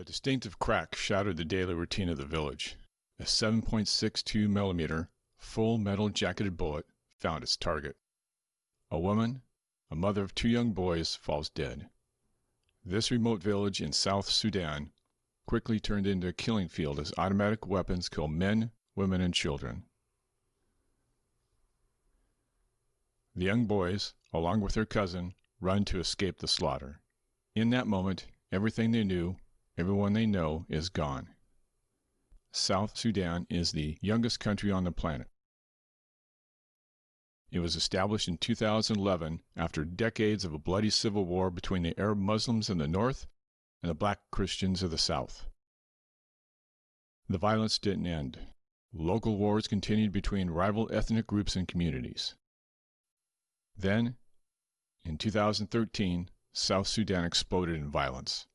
The distinctive crack shattered the daily routine of the village. A 7.62 millimeter full metal jacketed bullet found its target. A woman, a mother of 2 young boys, falls dead. This remote village in South Sudan quickly turned into a killing field as automatic weapons kill men, women, and children. The young boys, along with their cousin, run to escape the slaughter. In that moment, everything they knew, everyone they know, is gone. South Sudan is the youngest country on the planet. It was established in 2011 after decades of a bloody civil war between the Arab Muslims in the north and the black Christians of the south. The violence didn't end. Local wars continued between rival ethnic groups and communities. Then, in 2013, South Sudan exploded in violence.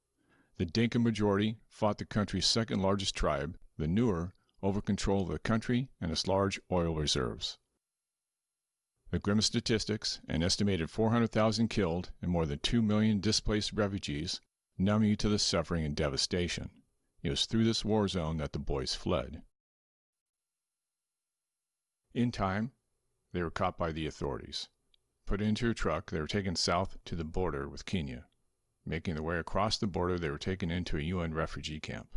The Dinka majority fought the country's second largest tribe, the Nuer, over control of the country and its large oil reserves. The grim statistics, an estimated 400,000 killed and more than 2 million displaced refugees, numb you to the suffering and devastation. It was through this war zone that the boys fled. In time, they were caught by the authorities. Put into a truck, they were taken south to the border with Kenya. Making their way across the border, they were taken into a UN refugee camp.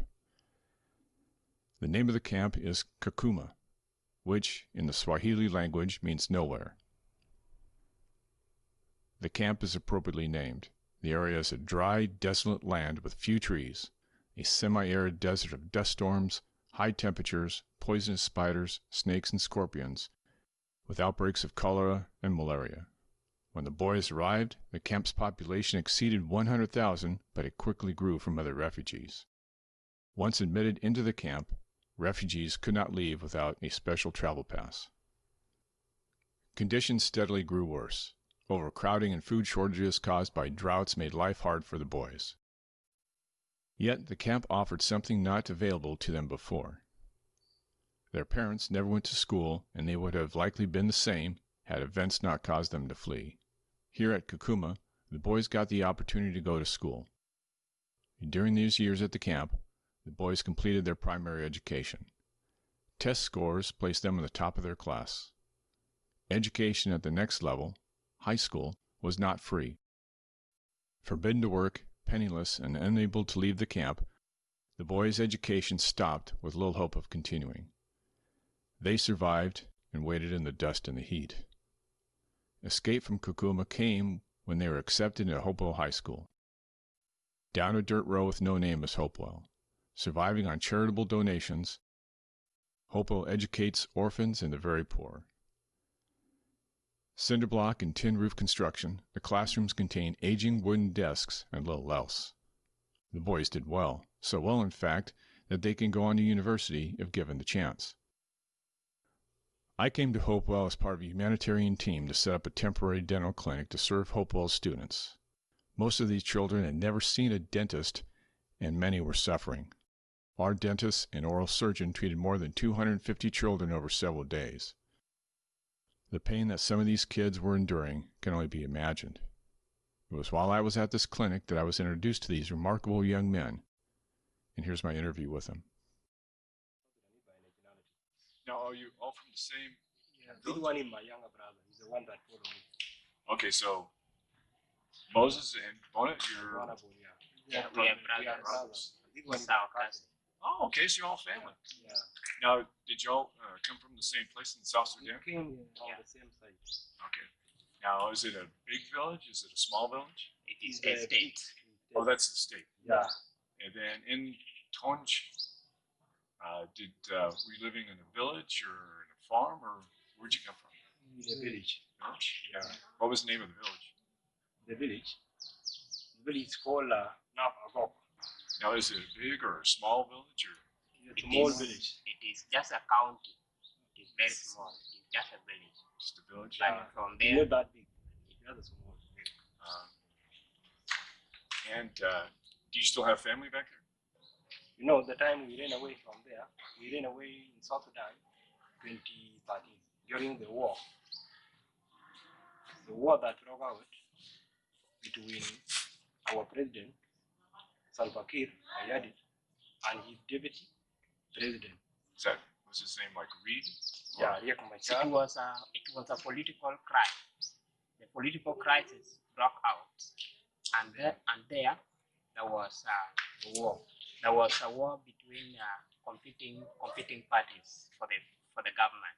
The name of the camp is Kakuma, which, in the Swahili language, means nowhere. The camp is appropriately named. The area is a dry, desolate land with few trees, a semi-arid desert of dust storms, high temperatures, poisonous spiders, snakes, and scorpions, with outbreaks of cholera and malaria. When the boys arrived, the camp's population exceeded 100,000, but it quickly grew from other refugees. Once admitted into the camp, refugees could not leave without a special travel pass. Conditions steadily grew worse. Overcrowding and food shortages caused by droughts made life hard for the boys. Yet the camp offered something not available to them before. Their parents never went to school, and they would have likely been the same had events not caused them to flee. Here at Kakuma, the boys got the opportunity to go to school. During these years at the camp, the boys completed their primary education. Test scores placed them in the top of their class. Education at the next level, high school, was not free. Forbidden to work, penniless, and unable to leave the camp, the boys' education stopped with little hope of continuing. They survived and waited in the dust and the heat. Escape from Kakuma came when they were accepted at Hopewell High School. Down a dirt road with no name is Hopewell. Surviving on charitable donations, Hopewell educates orphans and the very poor. Cinder block and tin roof construction, the classrooms contain aging wooden desks and little else. The boys did well, so well in fact that they can go on to university if given the chance. I came to Hopewell as part of a humanitarian team to set up a temporary dental clinic to serve Hopewell's students. Most of these children had never seen a dentist, and many were suffering. Our dentist and oral surgeon treated more than 250 children over several days. The pain that some of these kids were enduring can only be imagined. It was while I was at this clinic that I was introduced to these remarkable young men, and here's my interview with them. Now, are you all from the same? Yeah, this one is my younger brother. He's the one that followed me. Okay, so Moses and Bonnet, you're Yeah, we are brothers. This one is our cousin. Oh, okay, so you're all family. Yeah. Now, did y'all come from the same place in South We Sudan? came on the same side. Okay. Now, is it a big village? Is it a small village? It is a state. Oh, that's the state. Yeah. And then in Tonj, were you living in a village or in a farm, or where'd you come from? In the village. Village? Yeah. What was the name of the village? The village. The village is called Napagok. Now, is it a big or a small village? Or? It's a small village. It is just a county. It is very small. It is just a village. Just a village? But from It's there, not that big. It's just a small village. Do you still have family back there? You know, the time we ran away from there, we ran away in South Sudan 2013 during the war. The war that broke out between our president, Salva Kiir Mayardit and his deputy president. Was his name like Reed? Yeah, Riek Machar. It was a political crisis. The political crisis broke out, and there was The war. there was a war between competing parties for the government.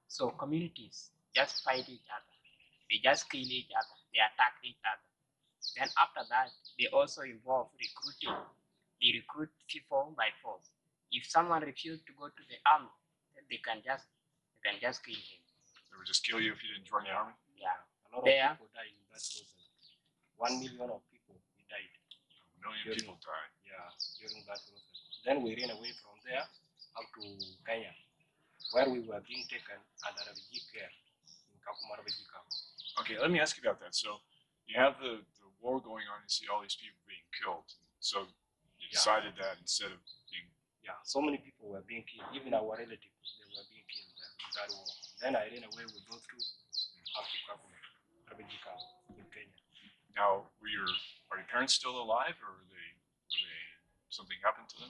So communities just fight each other. They just kill each other. They attack each other. Then after that, they also involve recruiting. They recruit people by force. If someone refuses to go to the army, then they can just kill him. They would just kill you if you didn't join the army? Yeah. A lot of people died in that process. 1 million of people died. A million people died. Yeah, during that process. Then we ran away from there up to Kenya, where we were being taken under refugee care in Kakuma refugee camp. Okay, let me ask you about that. So you have the war going on, you see all these people being killed. So you decided that instead of being... Yeah, so many people were being killed. Even our relatives, they were being killed in that war. Then I ran away with those two up to Kakuma refugee camp in Kenya. Now, are your parents still alive, or were they something happened to them?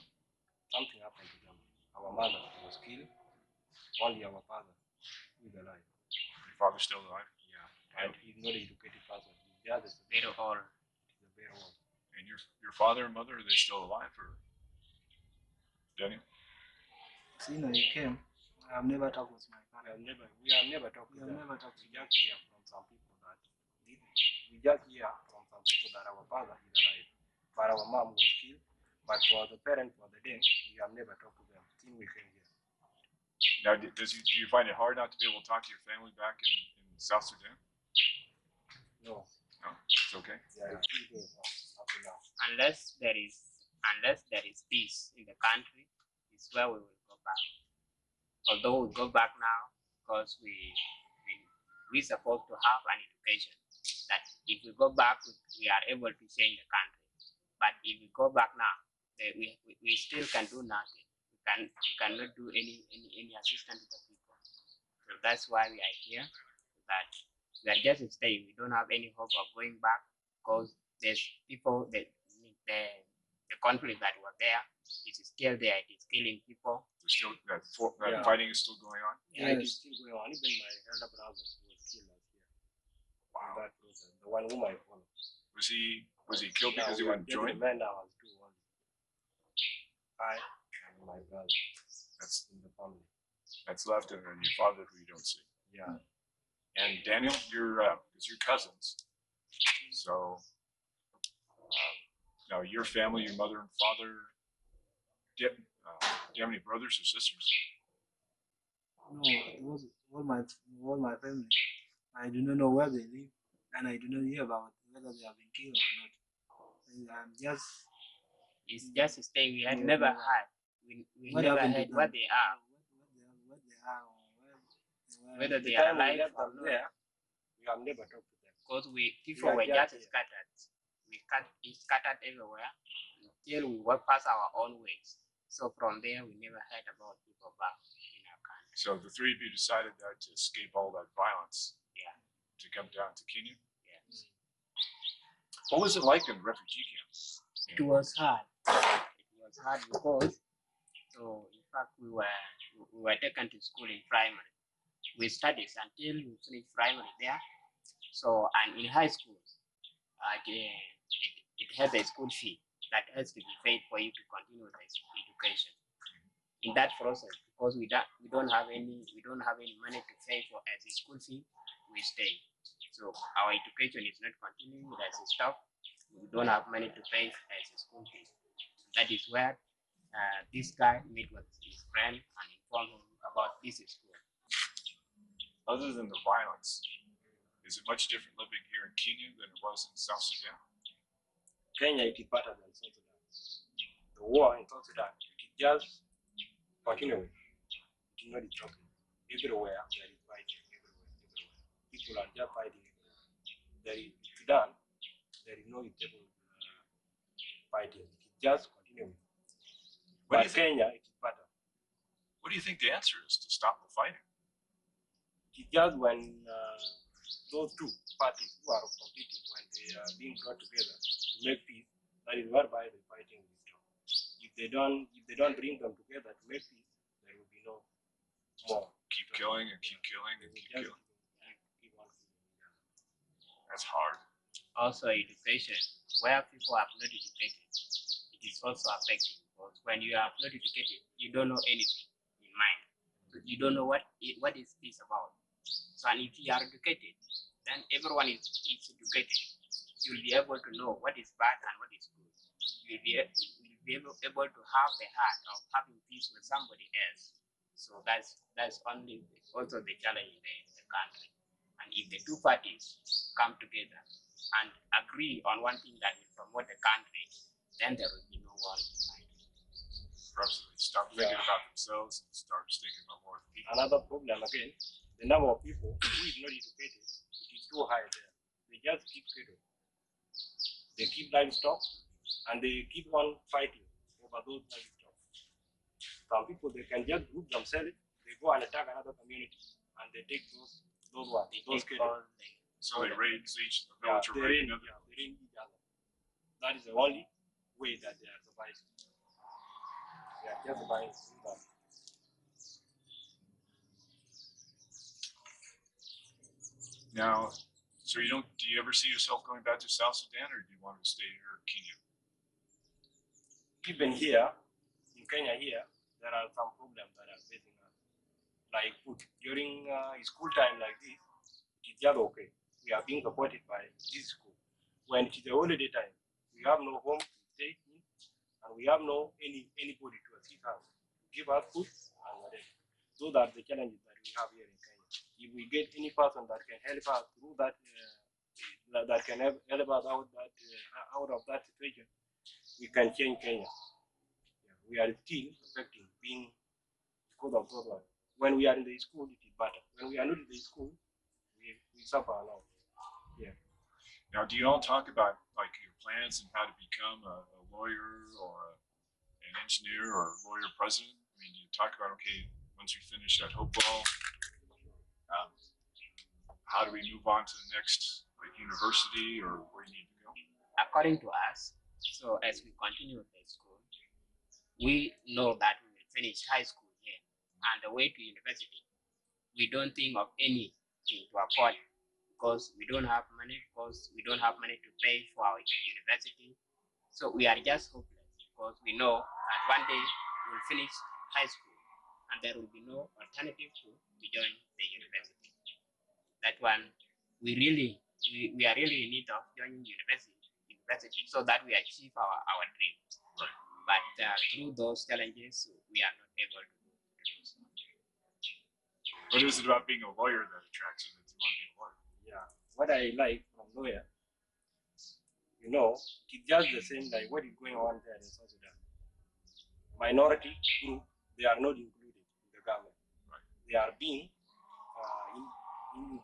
Something happened to them. Our mother was killed. Only our father is alive. Your father's still alive? Yeah, and he's not an educated person. He's just Very old. He's a very old. And your father and mother, are they still alive, or Daniel? Since I came, I have never talked with my family. We have never talked to them. Never talked to We just hear from some people that our father is alive, but our mom was killed. But for the parents, for the day, we have never talked to them since we came here. Now, do you find it hard not to be able to talk to your family back in South Sudan? No. No, it's okay. Yeah, it's still going on up to now. Unless there is peace in the country, is where we will go back. Although we go back now because we supposed to have an education. That if we go back, we are able to change the country. But if we go back now, we still can do nothing. We cannot do any assistance to the people. So that's why we are here. That we are just staying. We don't have any hope of going back because there's people the conflict that was there is still there. It is killing people. There's still that fighting is still going on. Yeah, it is still going on. Even my elder brother was killed last year. Wow. In that process, the one whom I follow. Was he killed because he wouldn't join? The man now has two ones. I and my brother. That's in the family. That's left, and then your father, who you don't see. Yeah. And Daniel, you're cousins. So now your family, your mother and father. Do you have any brothers or sisters? No, it was all my family. I do not know where they live, and I do not hear about whether they have been killed or not. It's just staying. We had never heard. We never heard what they are. Whether they are alive or not. We have never talked to them. Because people were just scattered. We scattered everywhere until we walked past our own ways. So from there, we never heard about people back in our country. So the three of you decided that to escape all that violence. Yeah. To come down to Kenya. Yes. What was it like in refugee camps? It was hard. It was hard because, so in fact, we were taken to school in primary. We studied until we finished primary there. So, and in high school, it has a school fee that has to be paid for you to continue the education. In that process, because we don't have any money to pay for as a school fee, we stay. So our education is not continuing as a stop. We don't have money to pay as a school fee. That is where this guy met with his friend and informed him about this school. Other than the violence, is it much different living here in Kenya than it was in South Sudan? Kenya, it is better than South Sudan. The war in South Sudan, it is just continuing. It is not stopping. Everywhere there is fighting. Everywhere. People are just fighting. There is Sudan. There is no stable fighting. It is just continuing. But Kenya, it is better. What do you think the answer is to stop the fighting? It is just when those two parties who are competing, when they are being brought together to make peace, That is whereby the fighting will stop. If they don't bring them together to make peace, there will be no more. Keep killing and keep killing and keep killing. Keep on killing. That's hard. Also, education, where people are not educated, it is also affecting, because when you are not educated, you don't know anything in mind. You don't know what is this about. So, and if you are educated, then everyone is educated. You'll be able to know what is bad and what is good. You'll be able to have the heart of having peace with somebody else. So that's only also the challenge in the country. And if the two parties come together and agree on one thing that will promote the country, then there will be no war in the country. Perhaps they stop thinking about themselves and start thinking about more people. Another problem again, the number of people who is not educated, it is too high there. They just keep cattle. They keep livestock and they keep on fighting over those livestock. Some people, they can just group themselves, they go and attack another community and they take those cattle. So they raid each village or raid another. They raid each other. That is the only way that they are surviving. They are just surviving through that. Now, so do you ever see yourself going back to South Sudan, or do you want to stay here in Kenya? Even here, in Kenya here, there are some problems that are facing us. Like food. During school time like this, it is just okay. We are being supported by this school. When it is a holiday time, we have no home to stay in, and we have no anybody to assist us, give us food and whatever. Those are the challenges that we have here in Kenya. If we get any person that can help us through that, that can help us out of that situation, we can change Kenya. We are still affecting being because of those ones. When we are in the school, it is better. When we are not in the school, we suffer a lot. Yeah. Now, do you all talk about like your plans and how to become a lawyer or an engineer or a lawyer president? I mean, do you talk about, okay, once we finish at Hopewell, how do we move on to the next like university or where you need to go? According to us, so as we continue with the school, we know that we will finish high school here, and the way to university, we don't think of anything to afford, because we don't have money to pay for our university. So we are just hopeless, because we know that one day we'll finish high school and there will be no alternative to join the university. That one, we are really in need of joining university so that we achieve our dreams. Right. But through those challenges, we are not able to do so. What is it about being a lawyer that attracts you? That you want to be a lawyer? Yeah. What I like from lawyer, it's just the same like what is going on there in South Sudan. Minority group, they are not included in the government. Right. They are being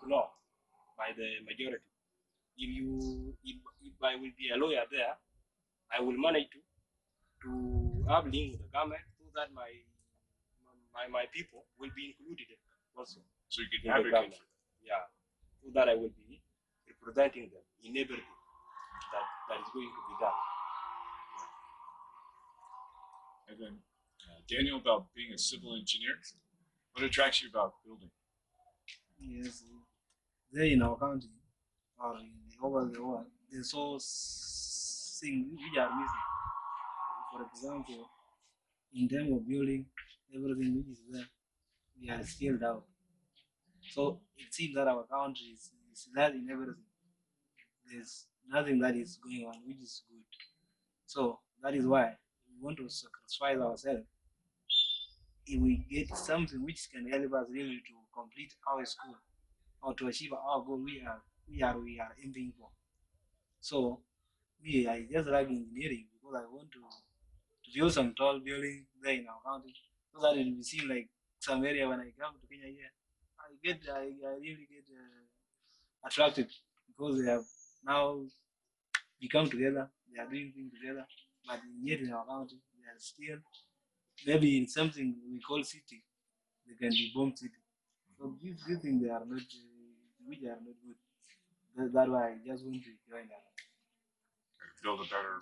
ignored by the majority. If I will be a lawyer there, I will manage to have link with the government so that my people will be included also. So you can advocate for them. Yeah, so that I will be representing them in everything that is going to be done. And then Daniel, about being a civil engineer, what attracts you about building? Yes, there in our country or over the world, there's so things which are missing. For example, in terms of building, everything which is there, we are skilled out. So it seems that our country is lacking everything. There's nothing that is going on which is good. So that is why we want to sacrifice ourselves. If we get something which can help us really to complete our school or to achieve our goal we are aiming for. So me, I just like engineering because I want to build some tall building there in our country so that it will seem like some area when I come to Kenya here, I really get attracted because they have now become together, they are doing things together, but yet in our country they are still maybe in something we call city, they can be bomb city. So these things they are not which are not good. That's why I just want to join them. Build a better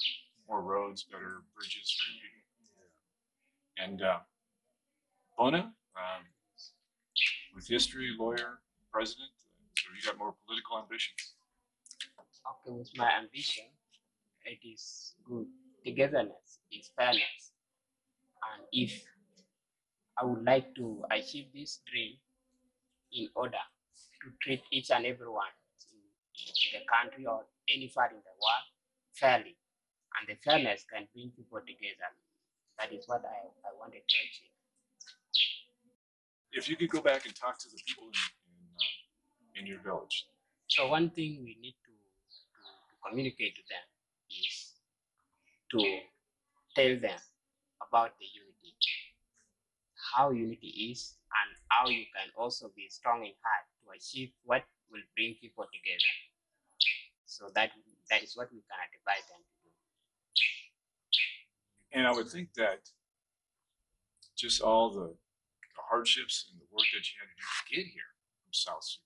more roads, better bridges for your people. And Bona, with history, lawyer, president, so you got more political ambitions? Okay, with my ambition, it is good. Togetherness is fairness. And if I would like to achieve this dream in order to treat each and everyone in the country or any part in the world fairly. And the fairness can bring people together. That is what I wanted to achieve. If you could go back and talk to the people in your village. So one thing we need to communicate to them is to tell them about the unity, how unity is, and how you can also be strong in heart to achieve what will bring people together. So that is what we can advise them to do. And I would think that just all the hardships and the work that you had to do to get here from South Sudan,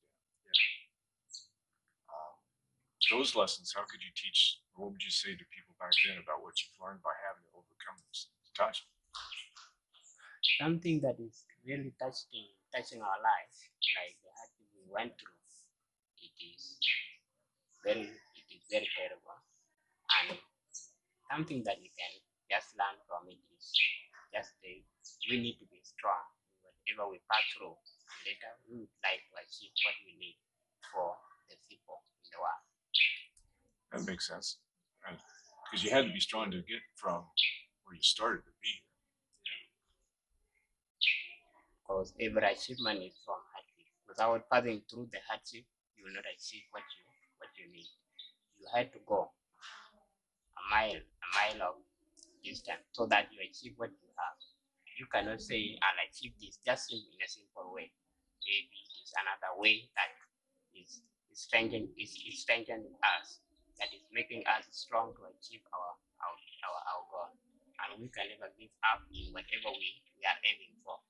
those lessons, how could you teach, or what would you say to people back then about what you've learned by having to overcome those touch? Something that is really touching our lives, like the hardship we went through, it is very terrible. And something that we can just learn from it is just we need to be strong in whatever we pass through. Later, we would like to achieve what we need for the people in the world. That makes sense, right? Because you had to be strong to get from where you started to be here. Because every achievement is from hardship. Without passing through the hardship, you will not achieve what you need. You had to go a mile of distance so that you achieve what you have. You cannot say I'll achieve this just in a simple way. Maybe it is another way that is strengthening us, that is making us strong to achieve our goal. And we can never give up in whatever we are aiming for.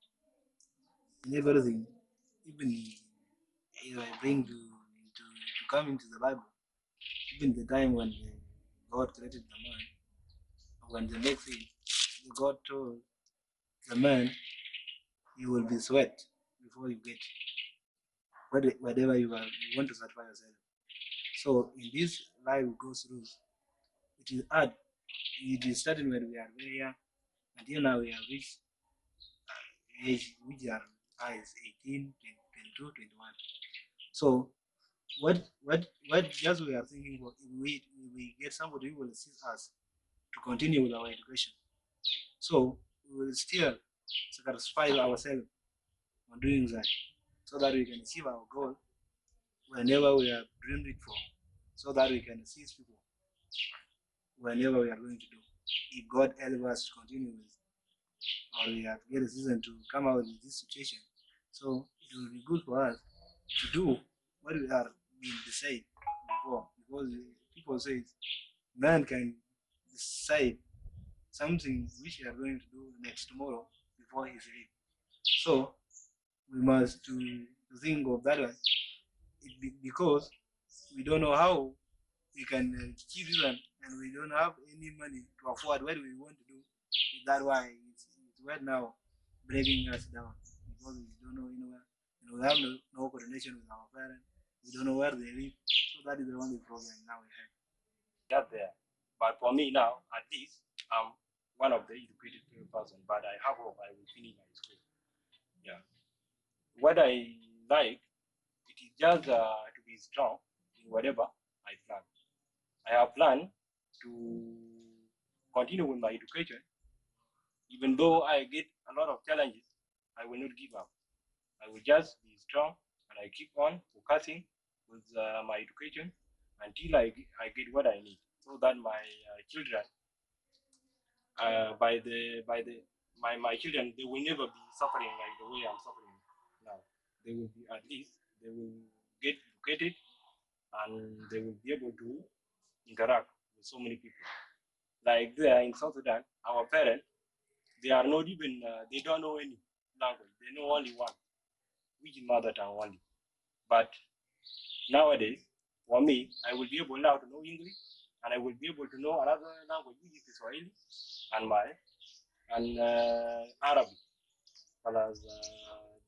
In everything, even I bring to come into the Bible, even the time when God created the man, when the next thing God told the man, you will be sweat before you get whatever you want to satisfy yourself. So in this life we go through, it is hard. It is starting when we are very young, until now we have reached age which are is 18, 22, 21. So what just we are thinking for, if we get somebody who will assist us to continue with our education. So we will still sacrifice ourselves on doing that, so that we can achieve our goal whenever we have dreamed it for, so that we can assist people whenever we are going to do. If God helps us to continue with, or we have get a season to come out of this situation, so it will be good for us to do what we are being decided before, because people say man can decide something which we are going to do next tomorrow before he sleep. So we must to think of that one, because we don't know how we can achieve this one, and we don't have any money to afford what we want to do. That's why it's right now breaking us down, because we don't know anywhere, and we have no coordination with our parents. We don't know where they live, so that is the only problem now we have. That there, but for me now, at least I'm one of the educated person, but I have hope I will finish my school. Yeah. What I like, it is just to be strong in whatever I plan. I have planned to continue with my education. Even though I get a lot of challenges, I will not give up. I will just be strong, and I keep on focusing with my education until I get what I need, so that my children, my children, they will never be suffering like the way I'm suffering now. They will be, at least they will get educated, and they will be able to interact with so many people. Like there in South Sudan, our parents, they are not even, they don't know any language. They know only one, which is mother tongue only. But nowadays, for me, I will be able now to know English, and I will be able to know another language, which is Swahili, and Arabic, plus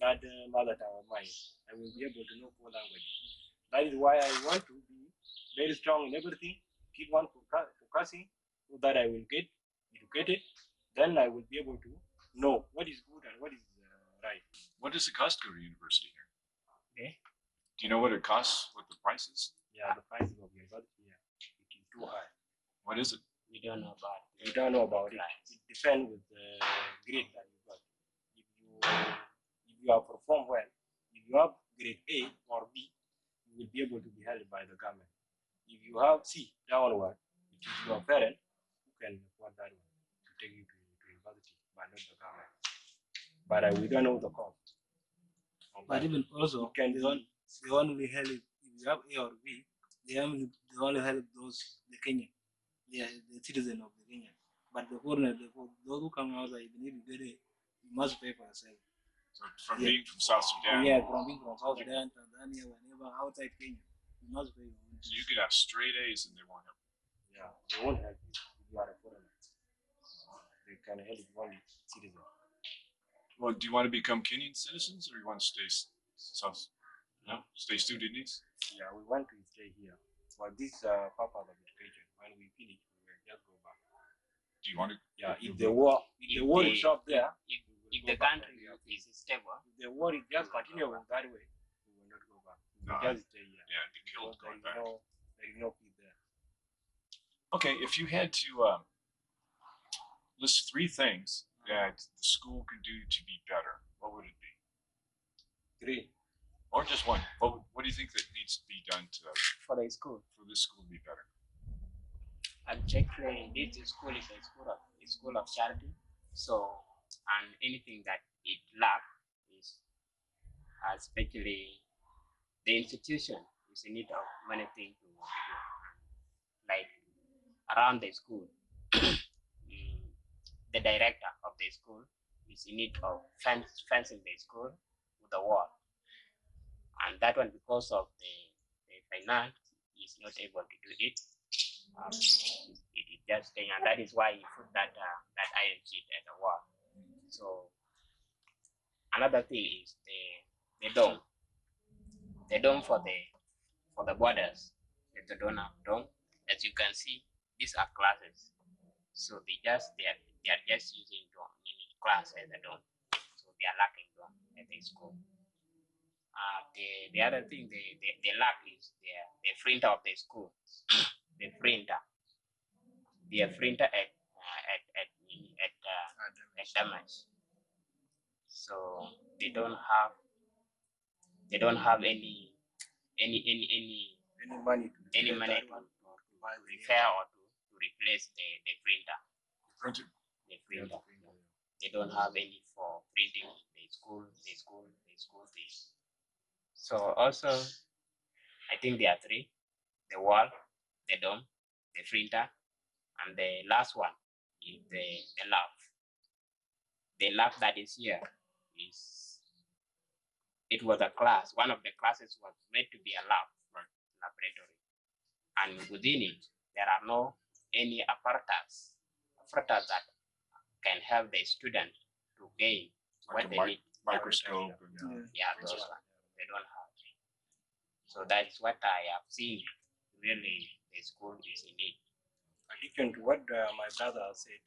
that mother tongue of mine. I will be able to know 4 languages. That is why I want to be very strong in everything, keep on focusing, so that I will get educated. Then I will be able to know what is good and what is right. What does it cost to go to university here? Okay. Do you know what it costs? What the price is? Yeah, the price of university here, it is too high. What is it? We don't know about it. We don't know about it. It depends with the grade that you got. If you have performed well, if you have grade A or B, you will be able to be held by the government. If you have C downward, it is your parent who can afford that one to take you to university, but not the government. But we don't know the cost. But even also, can they only help if you have A or B. They only help the Kenyan, the citizen of the Kenya. But the foreigner, those who come outside, even if you get A, you must pay for yourself. So from being from South Sudan, Yeah, from being from South Sudan, Tanzania, whenever outside Kenya, you must pay your own. so you could have straight A's and they won't help. Yeah, they won't help you if you are a foreigner. They can help you only citizen. Well, do you want to become Kenyan citizens or you want to stay South? No, stay Sudanese. Yeah, we want to stay here for this purpose of education. When we finish, we will just go back. Do you want to? Yeah, if the war is stopped there, If the country is stable, if the war is just continuing that way, we will not go back. We will just stay here. Yeah, be killed going back. There is no peace there. Okay, if you had to list 3 things that the school can do to be better, what would it be? 3. Or just one? What do you think that needs to be done for the school, for this school to be better? objectively, this school is a school of charity. So, and anything that it lacks is, especially the institution is in need of many things to do. Like around the school, the director of the school is in need of fencing the school with the wall, and that one because of the finance is not able to do it. It is just staying, and that is why he put that iron sheet at the wall. So another thing is the dome. The dome for the borders. The dome. As you can see, these are classes. So they are just using dome in each class as a dome. So they are lacking dome at the school. The other thing they lack is the printer of the school. The printer at damage. So they don't have any money to repair or to replace the printer. Printer. The printer. They don't have any for printing the school things. So also, I think there are 3: the wall, the dome, the printer, and the last one is the lab. The lab that is here it was a class. One of the classes was made to be a laboratory, and within it there are no any apparatus that can help the student to gain like what they need. Microscope. Yeah, those ones they don't have. So that's what I have seen. Really, the school is in need. Addition to what my brother said,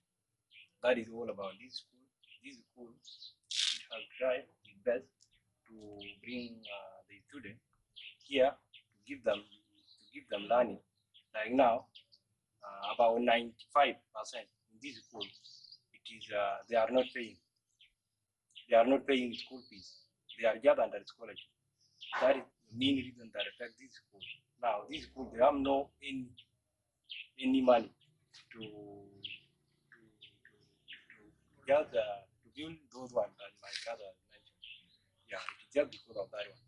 that is all about this school. This school, it has tried its best to bring the students here to give them learning. Like now, about 95% in this school, it is they are not paying. They are not paying school fees. They are just under scholarship. That is the main reason that affects this school. Now, this school, they have no any money to just to build those ones that my brother mentioned. Yeah, it is just because of that one.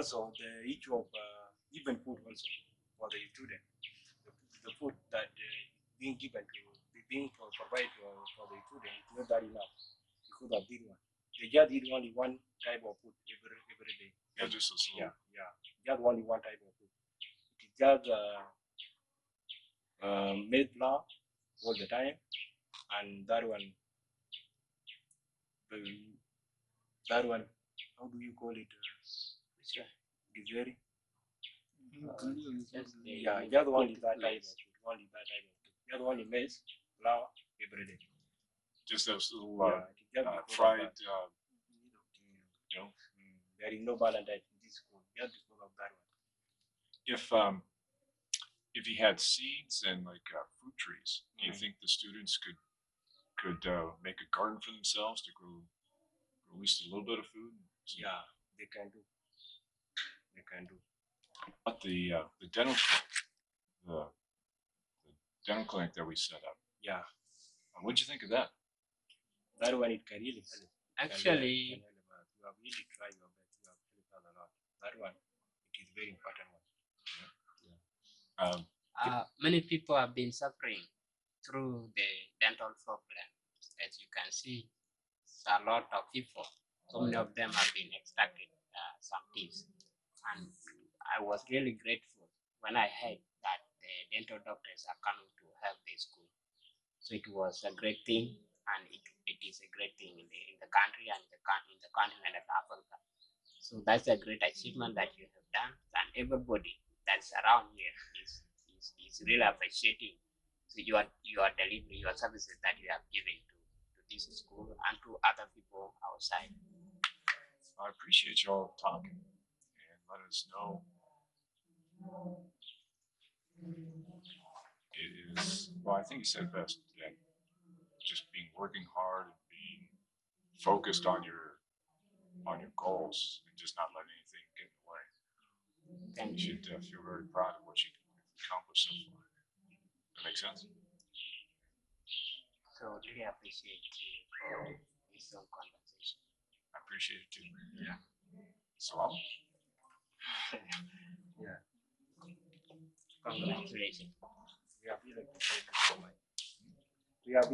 Also, the issue of even food also for the student, the food that being given to being provided for the student is not that enough because of this one. They just eat only one type of food every day. Yeah, just a small. Yeah, just only one type of food. It is just made flour all the time, and that one, how do you call it? Githeri. Yeah, just only that type of food, only that type of food. Just only maize, flour, every day. Just those little Yeah, just because of fried that. dough. There is no balance in this school, just because of that one. If you had seeds and like fruit trees, do you think the students could make a garden for themselves to grow at least a little bit of food? Yeah, they can do. They can do. But the dental clinic, the dental clinic that we set up. Yeah. What'd you think of that? That one it can really help. Actually, You have really tried your best. You have helped us a lot. That one, it is very important one. many people have been suffering through the dental problem. As you can see, a lot of people, so many of them have been extracted some teeth. And I was really grateful when I heard that the dental doctors are coming to help the school. So it was a great thing, and it is a great thing in the country and in the continent of Africa. So that's a great achievement that you have done, and everybody that's around here is really appreciating your delivery, your services that you have given to this school and to other people outside. I appreciate you all talking and let us know. It is, well, I think you said best, that just being working hard and being focused on your goals and just not letting anything get in the way. Thank You should feel very proud of what you've accomplished so far. That makes sense? So really appreciate you for this conversation. I appreciate it too. Yeah. Salam. Yeah. Congratulations. We have really appreciated so much. We have